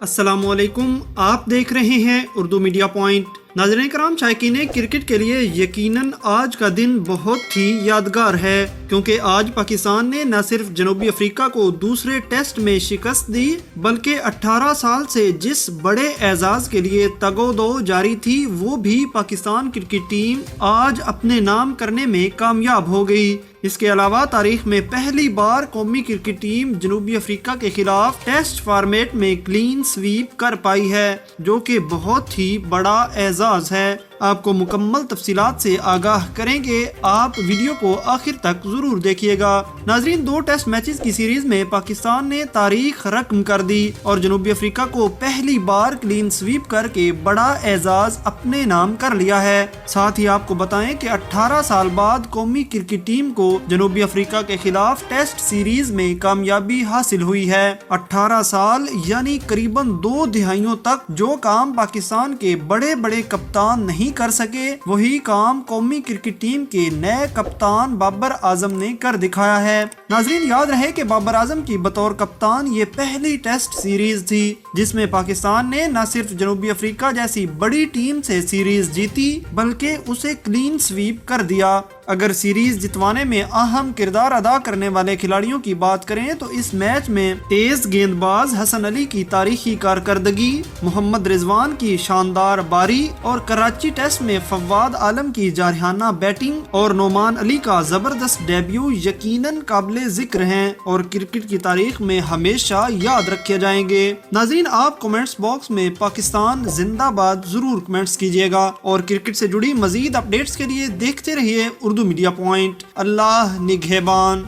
अस्सलाम वालेकुम, आप देख रहे हैं उर्दू मीडिया पॉइंट। नाज़रीन कराम, शायकीन क्रिकेट के लिए यकीनन आज का दिन बहुत ही यादगार है, क्योंकि आज पाकिस्तान ने न सिर्फ जनूबी अफ्रीका को दूसरे टेस्ट में शिकस्त दी, बल्कि 18 साल से जिस बड़े एजाज के लिए तगोदो जारी थी वो भी पाकिस्तान क्रिकेट टीम आज अपने नाम करने में कामयाब हो गई। इसके अलावा तारीख में पहली बार कौमी क्रिकेट टीम जनूबी अफ्रीका के खिलाफ टेस्ट फॉर्मेट में क्लीन स्वीप कर पाई है, जो कि बहुत ही बड़ा एजाज है। आपको मुकम्मल तफसीलात से आगाह करेंगे, आप वीडियो को आखिर तक जरूर देखिएगा। नाजरीन, 2 टेस्ट मैचेस की सीरीज में पाकिस्तान ने तारीख रकम कर दी और जनूबी अफ्रीका को पहली बार क्लीन स्वीप करके बड़ा एजाज अपने नाम कर लिया है। साथ ही आपको बताएं कि 18 साल बाद कौमी क्रिकेट टीम को जनूबी अफ्रीका के खिलाफ टेस्ट सीरीज में कामयाबी हासिल हुई है। 18 साल यानी करीबन 2 दिहाइयों तक जो काम पाकिस्तान के बड़े बड़े कप्तान नहीं कर सके, वही काम कौमी क्रिकेट टीम के नए कप्तान बाबर आजम ने कर दिखाया है। नाजरीन, याद रहे कि बाबर आजम की बतौर कप्तान ये पहली टेस्ट सीरीज थी जिसमें पाकिस्तान ने न सिर्फ जनूबी अफ्रीका जैसी बड़ी टीम से सीरीज जीती, बल्कि उसे क्लीन स्वीप कर दिया। अगर सीरीज जितवाने में अहम किरदार अदा करने वाले खिलाड़ियों की बात करें तो इस मैच में तेज गेंदबाज हसन अली की तारीखी कारकर्दगी, मोहम्मद रिजवान की शानदार बारी और कराची टेस्ट में फवाद आलम की जारहाना बैटिंग और नोमान अली का जबरदस्त डेब्यू यकीनन काबिले जिक्र हैं और क्रिकेट की तारीख में हमेशा याद रखे जाएंगे। नाज़रीन, आप कमेंट्स बॉक्स में पाकिस्तान जिंदाबाद जरूर कमेंट्स कीजिएगा और क्रिकेट से जुड़ी मजीद अपडेट्स के लिए देखते रहिए उर्दू मीडिया पॉइंट। अल्लाह निगहबान।